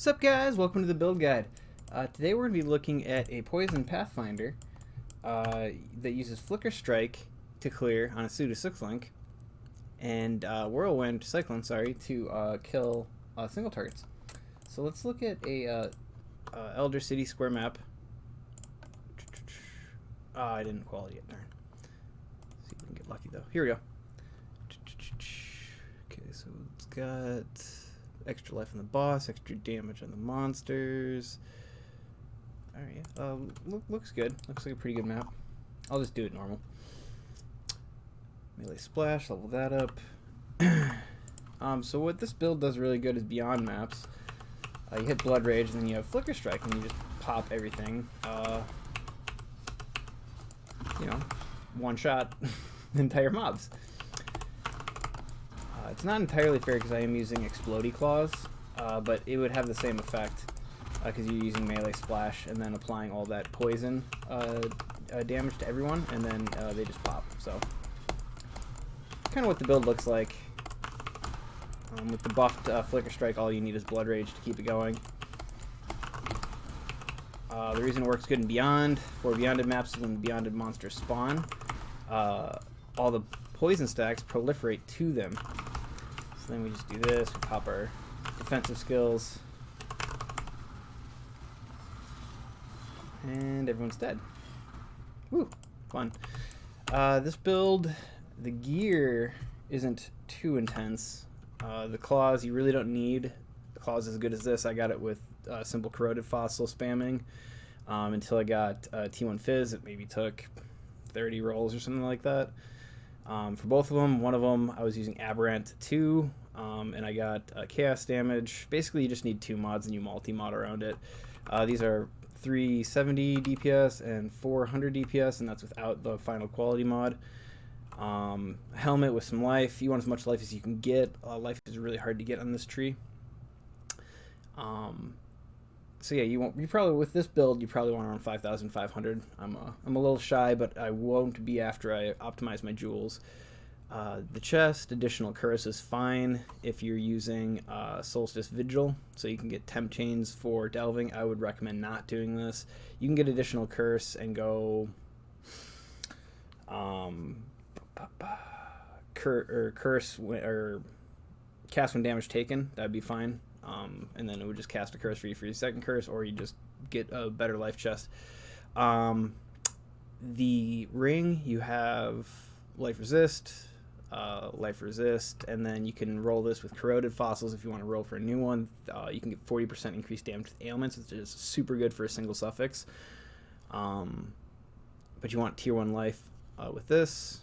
Sup guys, welcome to the build guide. Today we're going to be looking at a poison Pathfinder that uses Flicker Strike to clear on a pseudo 6 link and Cyclone to kill single targets. So let's look at a Elder City square map. I didn't quality it, darn. Let's see if we can get lucky though. Here we go. Okay, so it's got extra life on the boss, extra damage on the monsters. Alright, looks good. Looks like a pretty good map. I'll just do it normal. Melee splash, level that up. So what this build does really good is beyond maps. You hit Blood Rage and then you have Flicker Strike and you just pop everything. You know, one shot entire mobs. It's not entirely fair because I am using Explodey Claws, but it would have the same effect because you're using melee splash and then applying all that poison damage to everyone, and then they just pop. So, kind of what the build looks like. With the buffed Flicker Strike, all you need is Blood Rage to keep it going. The reason it works good in Beyond, for Beyonded maps is when Beyonded monsters spawn, all the poison stacks proliferate to them. So then we just do this, we pop our defensive skills, and everyone's dead. Woo, fun. This build, the gear isn't too intense. The claws you really don't need. The claws as good as this. I got it with simple corroded fossil spamming until I got T1 Fizz. It maybe took 30 rolls or something like that. For both of them, one of them I was using Aberrant 2, and I got Chaos Damage. Basically, you just need 2 mods and you multi-mod around it. These are 370 DPS and 400 DPS, and that's without the final quality mod. Helmet with some life. You want as much life as you can get. Life is really hard to get on this tree. So yeah, you probably with this build you probably want around 5,500. I'm a little shy, but I won't be after I optimize my jewels. The chest additional curse is fine if you're using Solstice Vigil, so you can get temp chains for delving. I would recommend not doing this. You can get additional curse and go curse or cast when damage taken. That'd be fine. And then it would just cast a curse for you for your second curse, or you just get a better life chest. The ring, you have life resist, and then you can roll this with corroded fossils if you want to roll for a new one. You can get 40% increased damage with ailments, which is super good for a single suffix. But you want tier 1 life with this.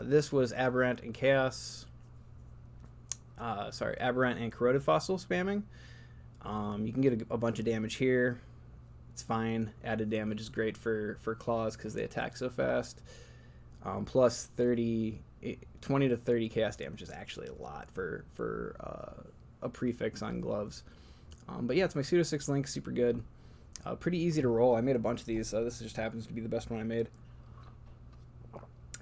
This was Aberrant and Chaos. Aberrant and Corroded Fossil spamming. You can get a bunch of damage here. It's fine. Added damage is great for claws because they attack so fast. Plus 20 to 30 chaos damage is actually a lot for a prefix on gloves. But yeah, it's my pseudo 6 link, super good. Pretty easy to roll. I made a bunch of these, so this just happens to be the best one I made.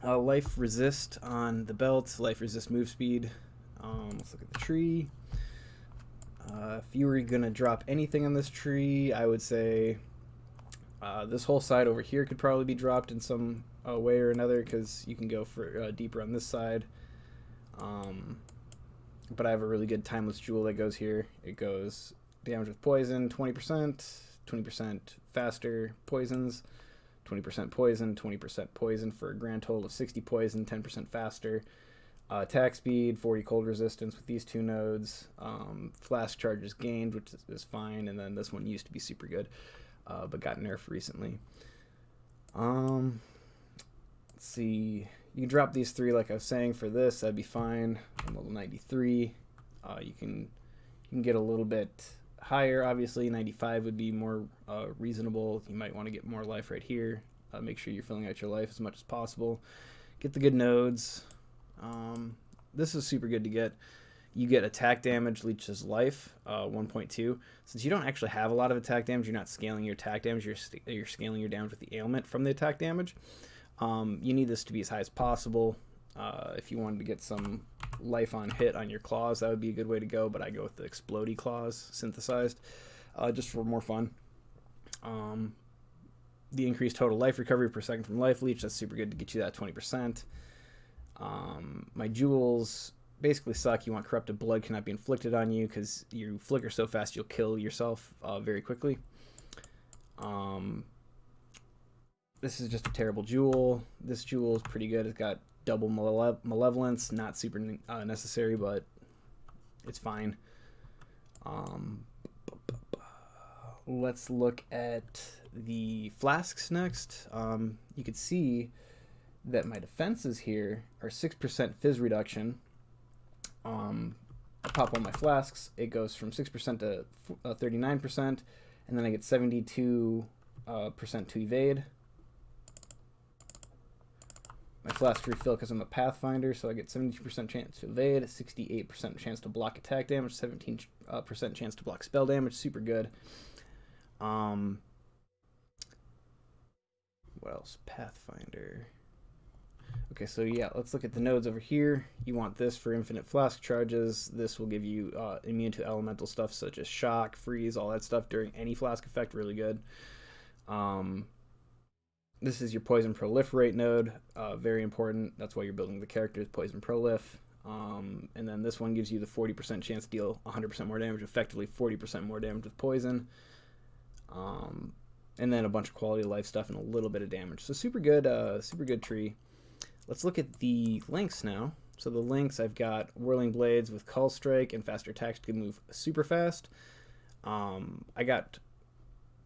Life resist on the belt, life resist move speed. Let's look at the tree. If you were going to drop anything on this tree, I would say this whole side over here could probably be dropped in some way or another, because you can go for deeper on this side. But I have a really good timeless jewel that goes here. It goes damage with poison, 20%, 20% faster poisons, 20% poison, 20% poison for a grand total of 60 poison, 10% faster. Attack speed, 40 cold resistance with these 2 nodes. Flash charges gained, which is fine. And then this one used to be super good, but got nerfed recently. Let's see. You can drop these 3 like I was saying for this. That'd be fine. I'm level 93. You can get a little bit higher. Obviously, 95 would be more reasonable. You might want to get more life right here. Make sure you're filling out your life as much as possible. Get the good nodes. This is super good to get. You get attack damage, leeches life, 1.2. Since you don't actually have a lot of attack damage, you're not scaling your attack damage, you're scaling your damage with the ailment from the attack damage. You need this to be as high as possible. If you wanted to get some life on hit on your claws, that would be a good way to go, but I go with the explodey claws synthesized, just for more fun. The increased total life recovery per second from life leech, that's super good to get you that 20%. My jewels basically suck. You want corrupted blood cannot be inflicted on you because you flicker so fast you'll kill yourself very quickly. This is just a terrible jewel. This jewel is pretty good. It's got double malevolence, not super necessary, but it's fine. Let's look at the flasks next. You can see that my defenses here are 6% fizz reduction. I pop one of my flasks, it goes from 6% to 39%, and then I get 72% to evade. My flasks refill because I'm a Pathfinder, so I get 72% chance to evade, 68% chance to block attack damage, 17% chance to block spell damage. Super good. What else? Pathfinder. Okay, so yeah, let's look at the nodes over here. You want this for infinite flask charges. This will give you immune to elemental stuff such as shock, freeze, all that stuff during any flask effect. Really good. This is your poison proliferate node. Very important. That's why you're building the characters, poison prolif. And then this one gives you the 40% chance to deal 100% more damage, effectively 40% more damage with poison. And then a bunch of quality of life stuff and a little bit of damage. So super good tree. Let's look at the links now. So the links, I've got Whirling Blades with Cull Strike and faster attacks to move super fast. I got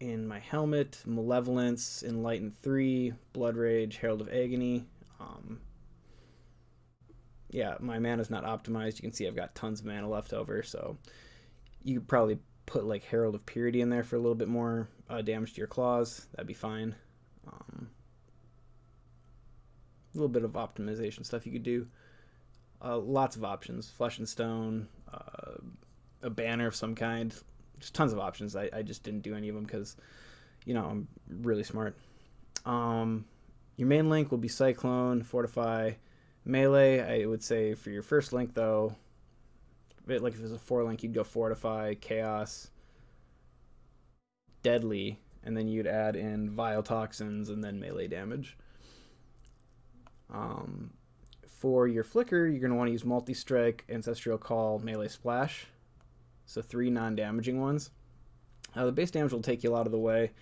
in my helmet Malevolence, Enlighten 3, Blood Rage, Herald of Agony. Yeah, my mana's not optimized. You can see I've got tons of mana left over, so you could probably put like Herald of Purity in there for a little bit more damage to your claws. That'd be fine. A little bit of optimization stuff you could do. Lots of options. Flesh and Stone, a banner of some kind. Just tons of options. I just didn't do any of them because, you know, I'm really smart. Your main link will be Cyclone, Fortify, Melee. I would say for your first link, though, like if it was a 4 link, you'd go Fortify, Chaos, Deadly, and then you'd add in Vile Toxins and then melee damage. For your flicker, you're going to want to use Multi-Strike, Ancestral Call, Melee Splash. So 3 non-damaging ones. The base damage will take you a lot of the way.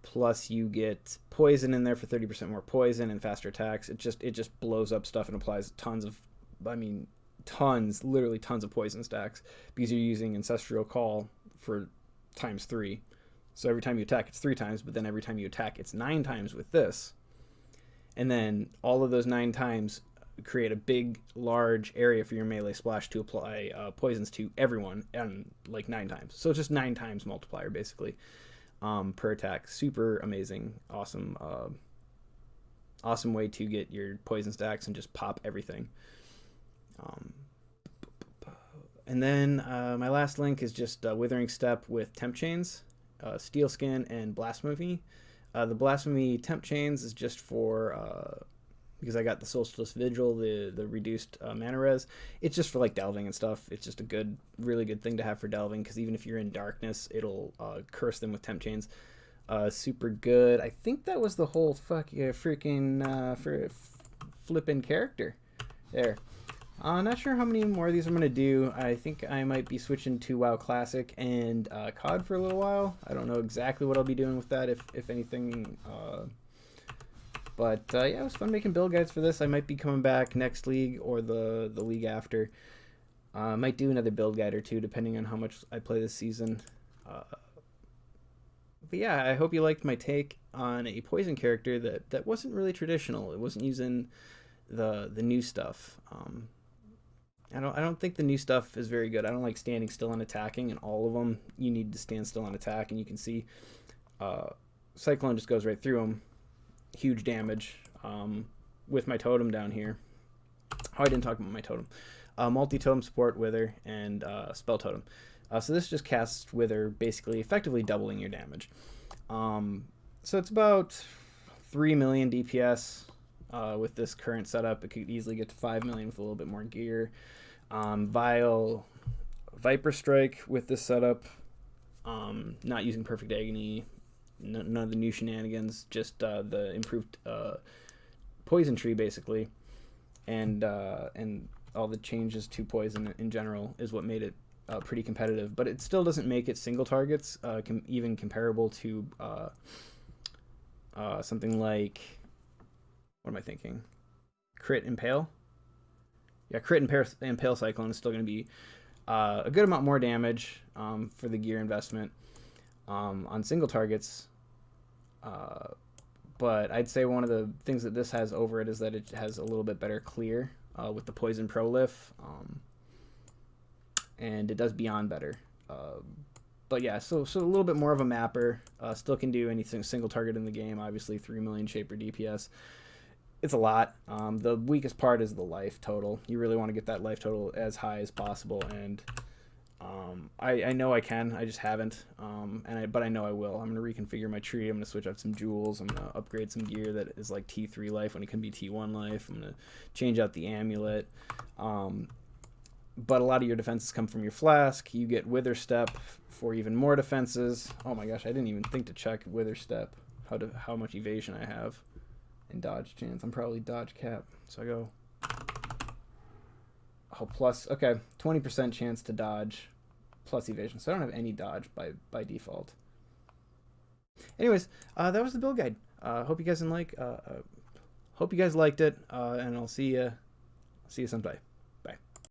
Plus you get poison in there for 30% more poison and faster attacks. It just blows up stuff and applies literally tons of poison stacks because you're using Ancestral Call for times 3. So every time you attack, it's 3 times, but then every time you attack, it's 9 times with this. And then all of those 9 times create a big, large area for your melee splash to apply poisons to everyone, and like 9 times. So it's just 9 times multiplier, basically, per attack. Super amazing, awesome, awesome way to get your poison stacks and just pop everything. And then my last link is just Withering Step with Temp Chains, Steel Skin, and Blasphemy. The Blasphemy Temp Chains is just for, because I got the Solstice Vigil, the reduced mana res. It's just for like delving and stuff. It's just a really good thing to have for delving, because even if you're in darkness, it'll curse them with Temp Chains. Super good. I think that was the whole flipping character there. Not sure how many more of these I'm going to do. I think I might be switching to WoW Classic and COD for a little while. I don't know exactly what I'll be doing with that, if anything. But yeah, it was fun making build guides for this. I might be coming back next league or the league after. I might do another build guide or two, depending on how much I play this season. But yeah, I hope you liked my take on a poison character that wasn't really traditional. It wasn't using the new stuff. I don't think the new stuff is very good. I don't like standing still and attacking, and all of them you need to stand still and attack, and you can see Cyclone just goes right through them. Huge damage with my totem down here. Oh, I didn't talk about my totem. Multi-totem support, Wither, and spell totem. So this just casts Wither, basically effectively doubling your damage. So it's about 3 million DPS. With this current setup, it could easily get to 5 million with a little bit more gear. Viper Strike with this setup, not using Perfect Agony, none of the new shenanigans, just the improved poison tree basically, and all the changes to poison in general is what made it pretty competitive. But it still doesn't make it single targets even comparable to something like, what am I thinking? Crit Impale. Yeah, Crit Impale Cyclone is still going to be a good amount more damage for the gear investment on single targets. But I'd say one of the things that this has over it is that it has a little bit better clear with the poison prolife, and it does beyond better. But yeah, so a little bit more of a mapper. Still can do anything single target in the game. Obviously, 3 million shaper DPS. It's a lot. The weakest part is the life total. You really want to get that life total as high as possible, and I know I can. I just haven't. But I know I will. I'm going to reconfigure my tree. I'm going to switch out some jewels. I'm going to upgrade some gear that is like T3 life when it can be T1 life. I'm going to change out the amulet. But a lot of your defenses come from your flask. You get Wither Step for even more defenses. Oh my gosh, I didn't even think to check Wither Step, how much evasion I have, and dodge chance. I'm probably dodge cap, so I go. Oh, plus, okay, 20% chance to dodge, plus evasion. So I don't have any dodge by default. Anyways, that was the build guide. Hope you guys liked it, and I'll see you someday.